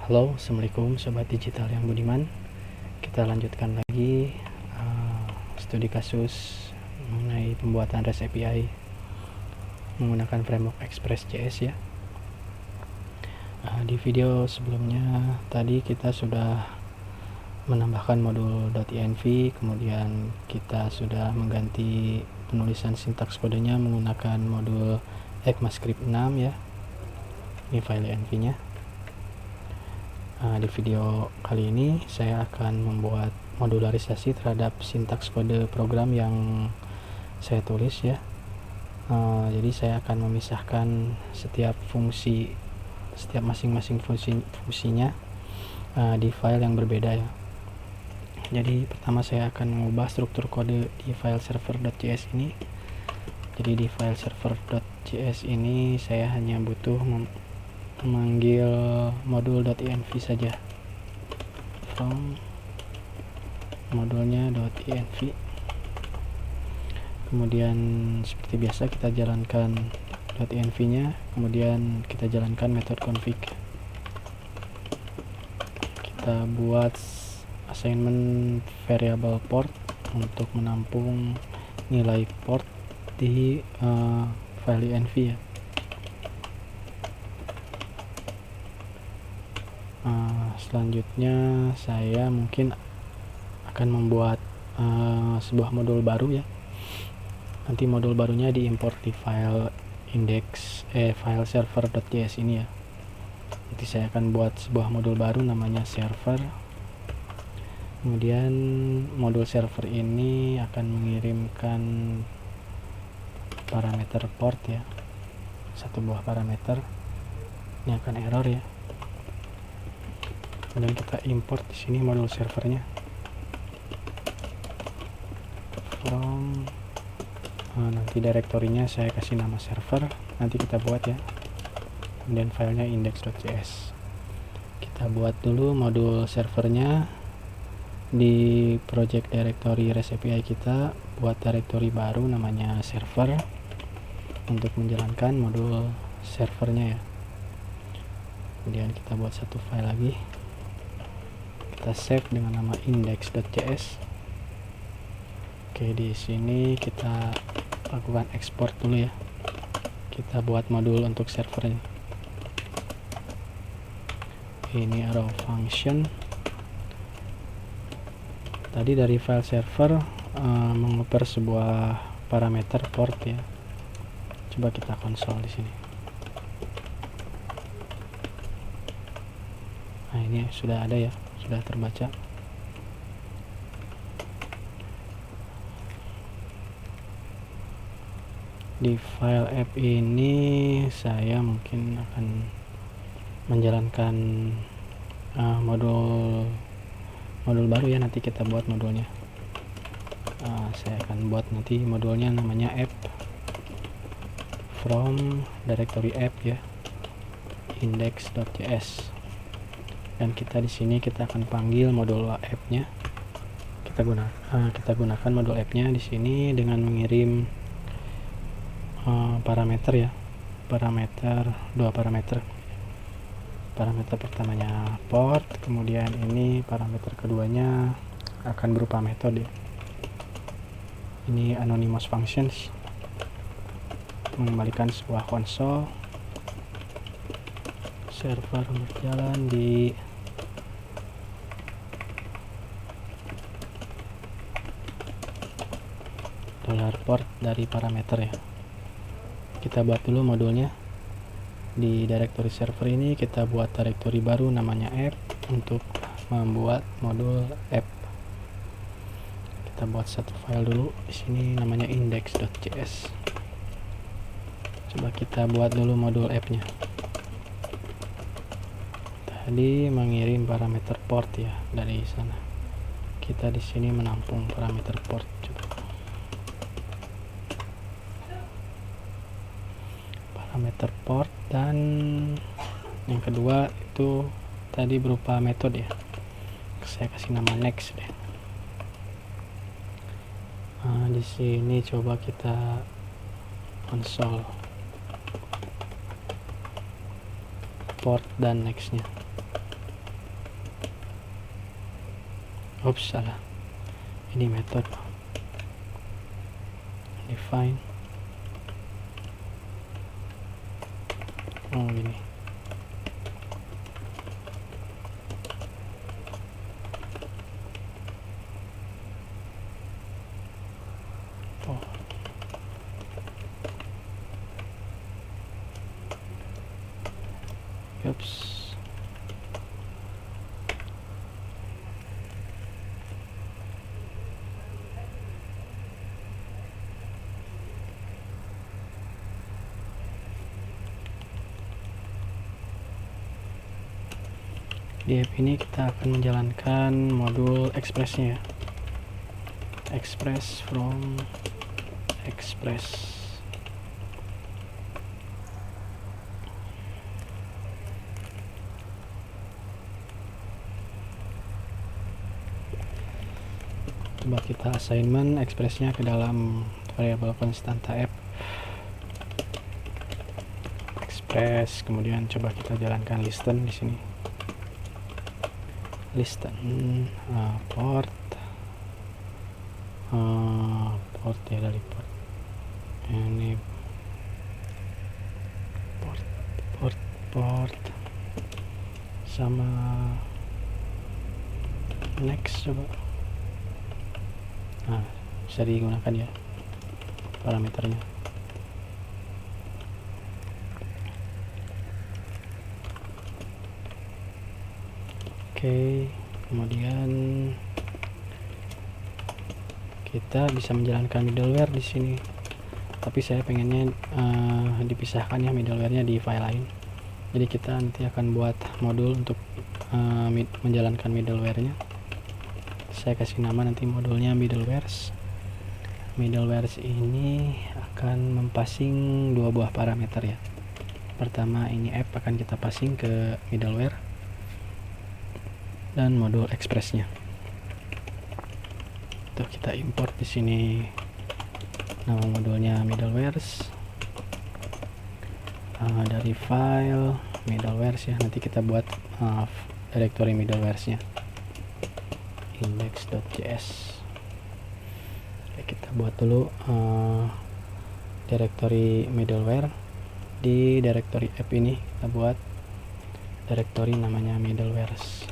Halo, assalamualaikum sobat digital yang budiman. Kita lanjutkan lagi studi kasus mengenai pembuatan REST API menggunakan framework Express.js ya. Di video sebelumnya tadi kita sudah menambahkan modul .env, kemudian kita sudah mengganti penulisan sintaks kodenya menggunakan modul ECMAScript 6 ya. Ini file env-nya. Di video kali ini saya akan membuat modularisasi terhadap sintaks kode program yang saya tulis ya. Jadi saya akan memisahkan setiap masing-masing fungsinya di file yang berbeda ya. Jadi pertama saya akan mengubah struktur kode di file server.js ini. Jadi di file server.js ini saya hanya butuh memanggil modul .env saja, from modulnya .env. Kemudian seperti biasa kita jalankan .env nya, kemudian kita jalankan metode config. Kita buat assignment variable port untuk menampung nilai port di file env ya. Selanjutnya saya mungkin akan membuat sebuah modul baru ya. Nanti modul barunya diimport di file file server.js ini ya. Nanti saya akan buat sebuah modul baru namanya server. Kemudian modul server ini akan mengirimkan parameter port ya, satu buah parameter. Ini akan error ya. Kemudian kita import di sini modul servernya from nanti direktorinya saya kasih nama server, nanti kita buat ya. Kemudian filenya index.js. Kita buat dulu modul servernya di project directory REST API kita, buat directory baru namanya server untuk menjalankan modul servernya ya. Kemudian kita buat satu file lagi, kita save dengan nama index.js. Oke, di sini kita lakukan ekspor dulu ya. Kita buat modul untuk servernya. Ini arrow function. Tadi dari file server mengoper sebuah parameter port ya. Coba kita konsol di sini. Nah, ini sudah ada ya, sudah terbaca. Di file app ini saya mungkin akan menjalankan modul baru ya. Nanti kita buat modulnya. Saya akan buat nanti modulnya namanya app from directory app ya, index.js. Dan kita di sini kita akan panggil modul app-nya. Kita gunakan modul app-nya di sini dengan mengirim parameter ya. Dua parameter. Parameter pertamanya port, kemudian ini parameter keduanya akan berupa metode. Ini anonymous functions, mengembalikan sebuah konsol. Server berjalan di $port dari parameter ya. Kita buat dulu modulnya. Di directory server ini kita buat directory baru namanya app untuk membuat modul app. Kita buat satu file dulu di sini namanya index.js. Coba kita buat dulu modul app-nya. Tadi mengirim parameter port ya dari sana. Kita di sini menampung parameter port. Coba. Parameter port, dan yang kedua itu tadi berupa metode ya. Saya kasih nama next deh. Di sini coba kita konsol port dan nextnya. Oops, salah. Ini method define. Oh, gini. Oh. Oops. Di app ini kita akan menjalankan modul express-nya ya. Express from express. Coba kita assignment express-nya ke dalam variabel konstanta app express, kemudian coba kita jalankan listen di sini. Listen port ya, dari port ini port sama next. Coba bisa digunakan ya parameternya. Oke, kemudian kita bisa menjalankan middleware di sini, tapi saya pengennya dipisahkan ya middleware-nya di file lain. Jadi kita nanti akan buat modul untuk menjalankan middleware-nya. Saya kasih nama nanti modulnya middlewares. Middlewares ini akan mempassing dua buah parameter ya. Pertama ini app akan kita passing ke middleware dan modul express-nya. Tuh, kita import di sini nama modulnya middlewares dari file middlewares ya. Nanti kita buat directory middlewares-nya index.js. Oke, kita buat dulu directory middleware. Di directory app ini kita buat directory namanya middlewares.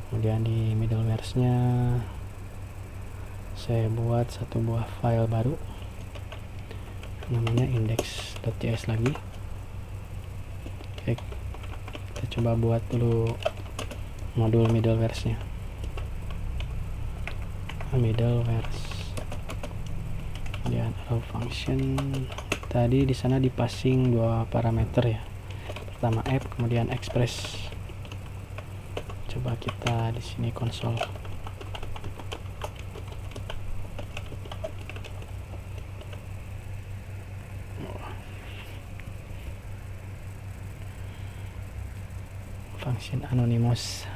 Kemudian di middlewares-nya saya buat satu buah file baru namanya index.js lagi. Oke, kita coba buat dulu modul middlewares-nya. Middlewares, kemudian arrow function. Tadi di sana dipassing dua parameter ya, pertama app kemudian express. Coba kita di sini konsol. Function anonymous.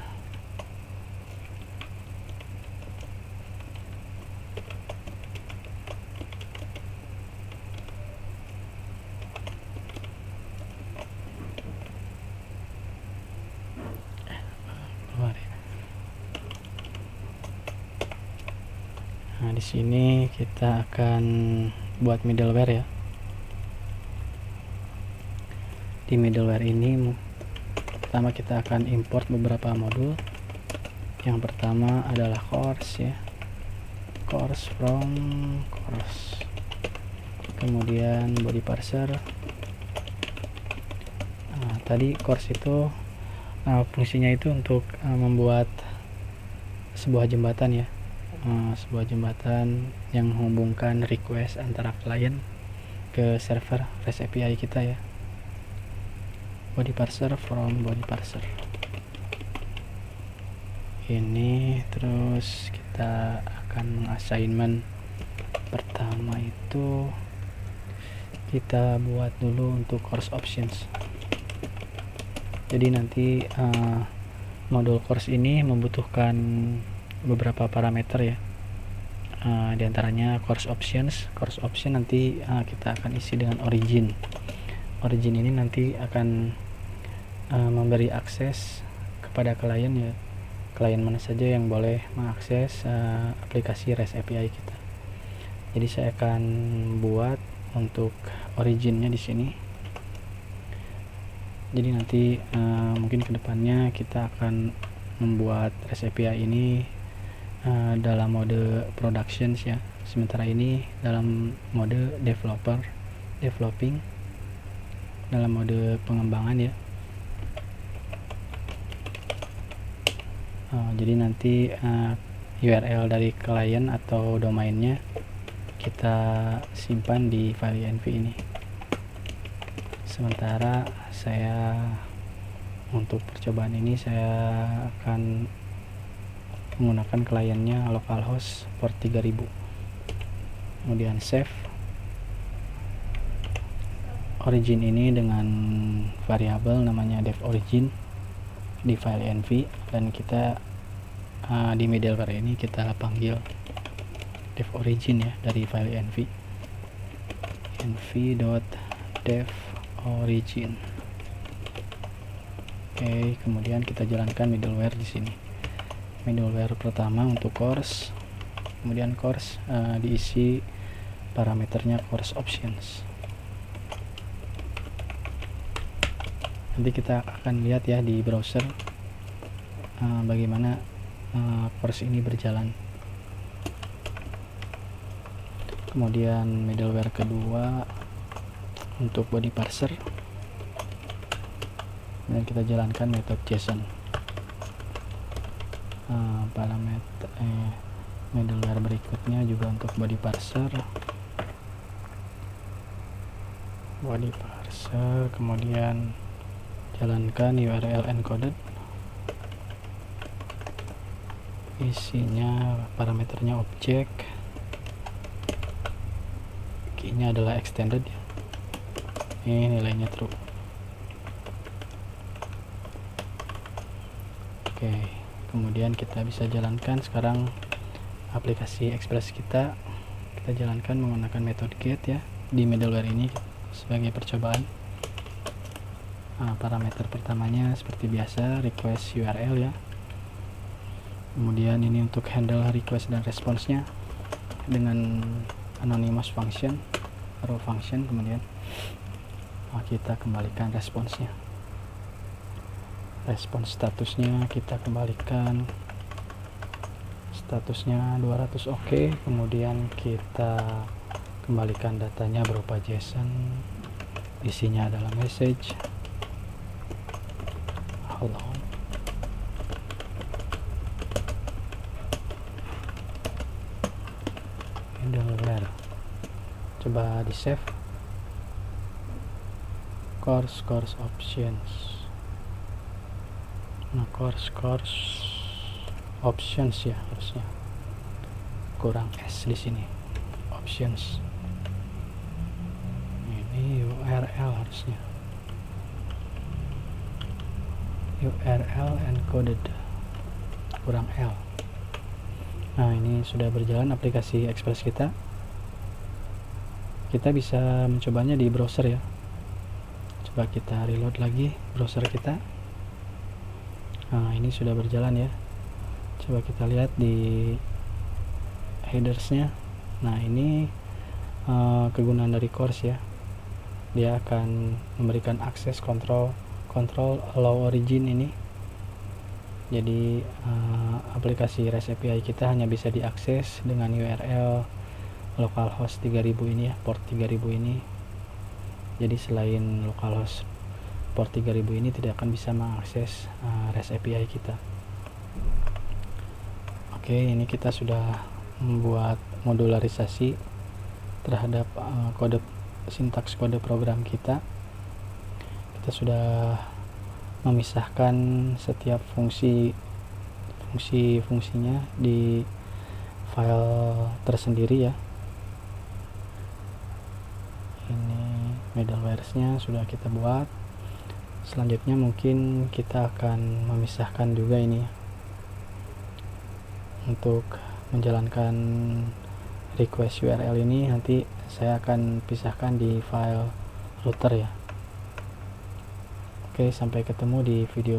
Nah, di sini kita akan buat middleware ya. Di middleware ini pertama kita akan import beberapa modul. Yang pertama adalah course ya. Course from course. Kemudian body parser. Nah, tadi course itu fungsinya itu untuk membuat sebuah jembatan ya. Sebuah jembatan yang menghubungkan request antara klien ke server REST API kita ya. Body parser from body parser ini. Terus kita akan assignment pertama itu kita buat dulu untuk course options. Jadi nanti modul course ini membutuhkan beberapa parameter ya, diantaranya course options. Course option nanti kita akan isi dengan origin. Origin ini nanti akan memberi akses kepada klien ya klien mana saja yang boleh mengakses aplikasi REST API kita. Jadi saya akan buat untuk originnya di sini. Jadi nanti mungkin kedepannya kita akan membuat REST API ini dalam mode productions ya. Sementara ini dalam mode developing, dalam mode pengembangan ya. Jadi nanti URL dari klien atau domainnya kita simpan di file env ini. Sementara saya untuk percobaan ini saya akan menggunakan kliennya localhost port 3000, kemudian save origin ini dengan variabel namanya dev origin di file env, dan kita di middleware ini kita panggil dev origin ya dari file env.dev origin. Oke, kemudian kita jalankan middleware di sini. Middleware pertama untuk course, kemudian course diisi parameternya course options. Nanti kita akan lihat ya di browser bagaimana course ini berjalan. Kemudian middleware kedua untuk body parser, dan kita jalankan metode JSON. Parameter middleware berikutnya juga untuk body parser, kemudian jalankan URL encoded, isinya parameternya objek, key-nya adalah extended ya. Ini nilainya true. Oke, kemudian kita bisa jalankan sekarang aplikasi Express kita jalankan menggunakan metode get ya di middleware ini sebagai percobaan. Parameter pertamanya seperti biasa request URL ya. Kemudian ini untuk handle request dan responsnya dengan anonymous function, row function. Kemudian kita kembalikan responsnya. Respons statusnya kita kembalikan statusnya 200 oke. Kemudian kita kembalikan datanya berupa JSON, isinya adalah message hello. Middleware, coba di save. Course options. Nah, course options ya, harusnya kurang S di sini. Options. Ini URL harusnya. URL encoded, kurang L. Nah, ini sudah berjalan aplikasi Express kita. Kita bisa mencobanya di browser ya. Coba kita reload lagi browser kita. Nah, ini sudah berjalan ya. Coba kita lihat di headersnya. Nah, ini kegunaan dari course ya. Dia akan memberikan akses control allow origin ini. Jadi aplikasi REST API kita hanya bisa diakses dengan URL localhost 3000 ini ya, port 3000 ini. Jadi selain localhost port 3000 ini tidak akan bisa mengakses REST API kita. Oke, ini kita sudah membuat modularisasi terhadap sintaks kode program kita. Kita sudah memisahkan setiap fungsinya di file tersendiri ya. Ini middleware-nya sudah kita buat. Selanjutnya mungkin kita akan memisahkan juga ini untuk menjalankan request URL ini. Nanti saya akan pisahkan di file router ya. Oke, sampai ketemu di video